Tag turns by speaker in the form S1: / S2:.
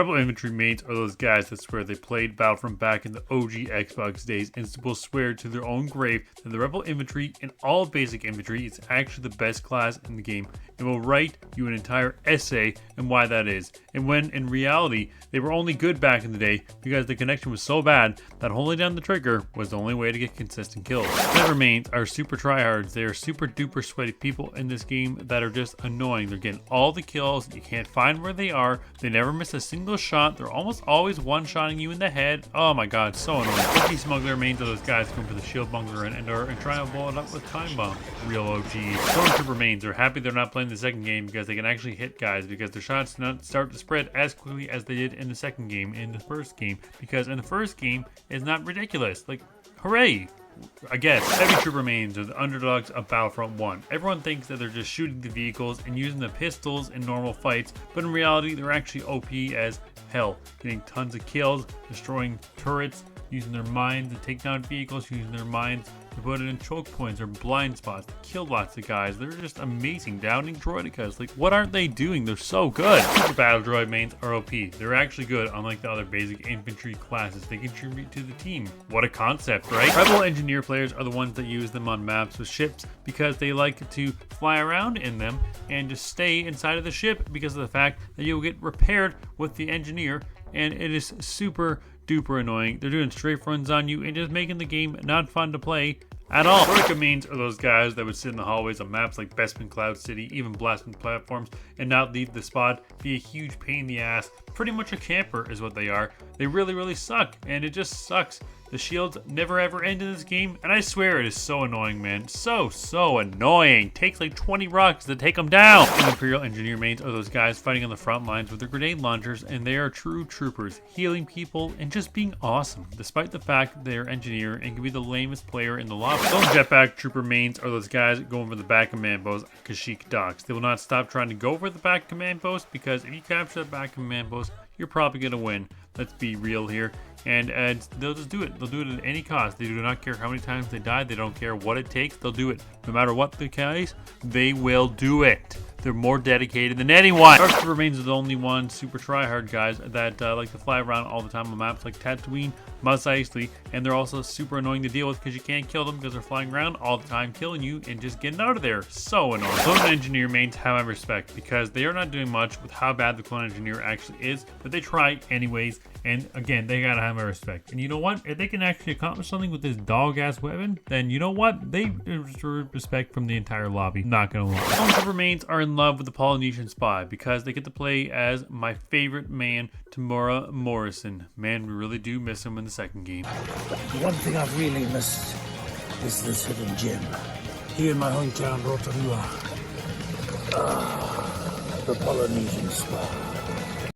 S1: Rebel infantry mates are those guys that swear they played Battlefront back in the OG Xbox days and will swear to their own grave that the Rebel infantry and all basic infantry is actually the best class in the game and will write you an entire essay on why that is. And when in reality, they were only good back in the day because the connection was so bad that holding down the trigger was the only way to get consistent kills. Never mains are super tryhards. They are super duper sweaty people in this game that are just annoying. They're getting all the kills. You can't find where they are. They never miss a single shot. They're almost always one-shotting you in the head. Oh my god, so annoying. Cookie smuggler mains are those guys going for the shield bunker and trying to blow it up with time bomb. Real OG. Stormtrooper mains are happy they're not playing the second game because they can actually hit guys because their shots do not start to spread as quickly as they did in the second game, in the first game, because in the first game it's not ridiculous. Like, hooray! I guess. Heavy trooper mains are the underdogs of Battlefront 1. Everyone thinks that they're just shooting the vehicles and using the pistols in normal fights, but in reality they're actually OP as hell, getting tons of kills, destroying turrets, using their mines to take down vehicles, using their mines to put it in choke points or blind spots to kill lots of guys. They're just amazing, downing droidicas. Like, what aren't they doing? They're so good. Super battle droid mains are OP. They're actually good, unlike the other basic infantry classes. They contribute to the team. What a concept, right? Rebel engineer players are the ones that use them on maps with ships because they like to fly around in them and just stay inside of the ship because of the fact that you'll get repaired with the engineer, and it is super duper annoying. They're doing strafe runs on you and just making the game not fun to play at all. Troika mains are those guys that would sit in the hallways of maps like Bespin Cloud City, even Blastman platforms, and not leave the spot, be a huge pain in the ass. Pretty much a camper is what they are. They really suck, and it just sucks. The shields never ever end in this game, and I swear it is so annoying, man. So annoying. Takes like 20 rocks to take them down. And Imperial engineer mains are those guys fighting on the front lines with their grenade launchers, and they are true troopers, healing people and just being awesome, despite the fact they are engineer and can be the lamest player in the lobby. Some jetpack trooper mains are those guys going for the back command post at Kashyyyk docks. They will not stop trying to go for the back command post because if you capture that back command post, you're probably going to win. Let's be real here. And they'll just do it. They'll do it at any cost. They do not care how many times they die. They don't care what it takes. They'll do it. No matter what the case, they will do it. They're more dedicated than anyone. Dark Trooper mains are the only ones super tryhard guys that like to fly around all the time on maps like Tatooine, Mos Eisley, and they're also super annoying to deal with because you can't kill them because they're flying around all the time, killing you and just getting out of there. So annoying. Clone Engineer mains have my respect because they are not doing much with how bad the Clone Engineer actually is, but they try anyways. And again, they gotta have my respect. And you know what? If they can actually accomplish something with this dog-ass weapon, then you know what? They deserve respect from the entire lobby. Not gonna lie. Stormtrooper mains are in love with the Polynesian Spy because they get to play as my favorite man, Tamora Morrison. Man, we really do miss him in the second game.
S2: The one thing I've really missed is this hidden gem. Here in my hometown, Rotorua. The Polynesian Spy.